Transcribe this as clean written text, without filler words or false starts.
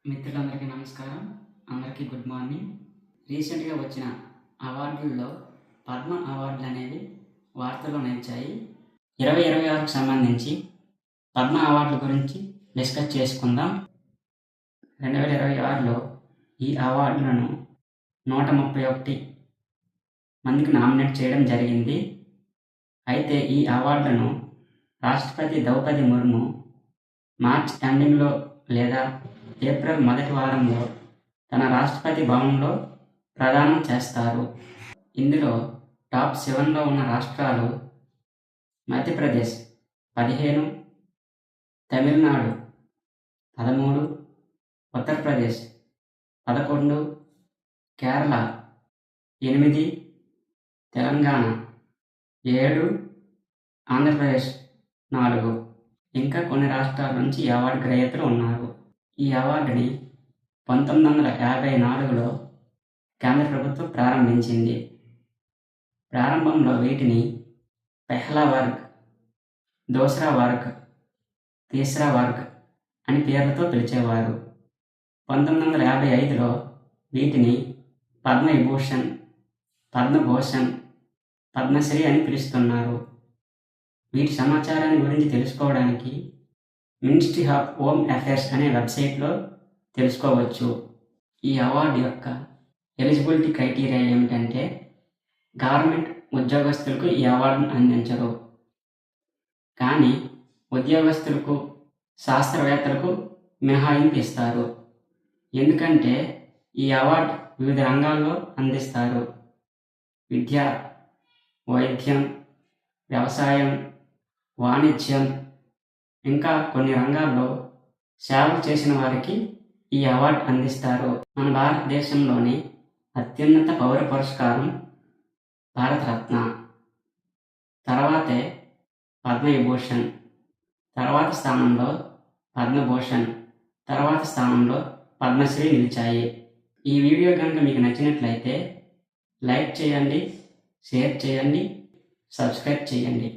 మిత్రులందరికీ నమస్కారం. అందరికీ గుడ్ మార్నింగ్. రీసెంట్‌గా వచ్చిన అవార్డుల్లో పద్మ అవార్డులు అనేవి వార్తల్లో నిలిచాయి. 2026కి సంబంధించి పద్మ అవార్డుల గురించి డిస్కస్ చేసుకుందాం. 2026లో ఈ అవార్డులను 131 మందికి నామినేట్ చేయడం జరిగింది. అయితే ఈ అవార్డులను రాష్ట్రపతి ద్రౌపది ముర్ము మార్చ్ ఎండింగ్‌లో లేదా ఏప్రిల్ మొదటి వారంలో తన రాష్ట్రపతి భవన్‌లో ప్రదానం చేస్తారు. ఇందులో టాప్ 7లో ఉన్న రాష్ట్రాలు మధ్యప్రదేశ్ 15, తమిళనాడు 13, ఉత్తరప్రదేశ్ 11, కేరళ 8, తెలంగాణ 7, ఆంధ్రప్రదేశ్ 4. ఇంకా కొన్ని రాష్ట్రాల నుంచి ఈ అవార్డు గ్రహీతలు ఉన్నారు. ఈ అవార్డుని 1954లో కేంద్ర ప్రభుత్వం ప్రారంభించింది. ప్రారంభంలో వీటిని పెహ్లా వర్గ్, దూసరా వర్గ్, తీసరా వర్గ్ అని పేర్లతో పిలిచేవారు. 1955లో వీటిని పద్మవిభూషణ్, పద్మభూషణ్, పద్మశ్రీ అని పిలుస్తున్నారు. వీటి సమాచారాన్ని గురించి తెలుసుకోవడానికి మినిస్ట్రీ ఆఫ్ హోమ్ అఫైర్స్ అనే వెబ్సైట్లో తెలుసుకోవచ్చు. ఈ అవార్డు యొక్క ఎలిజిబిలిటీ క్రైటీరియా ఏమిటంటే గవర్నమెంట్ ఉద్యోగస్తులకు ఈ అవార్డును అందించరు. కానీ ఉద్యోగస్తులకు, శాస్త్రవేత్తలకు మినహాయింపు ఇస్తారు. ఎందుకంటే ఈ అవార్డు వివిధ రంగాల్లో అందిస్తారు. విద్య, వైద్యం, వ్యవసాయం, వాణిజ్యం ఇంకా కొన్ని రంగాల్లో సేవలు చేసిన వారికి ఈ అవార్డు అందిస్తారు. మన భారతదేశంలోని అత్యున్నత పౌర పురస్కారం భారతరత్న, తర్వాతే పద్మవిభూషణ్, తర్వాత స్థానంలో పద్మభూషణ్, తర్వాత స్థానంలో పద్మశ్రీ నిలిచాయి. ఈ వీడియో కనుక మీకు నచ్చినట్లయితే లైక్ చేయండి, షేర్ చేయండి, సబ్స్క్రైబ్ చేయండి.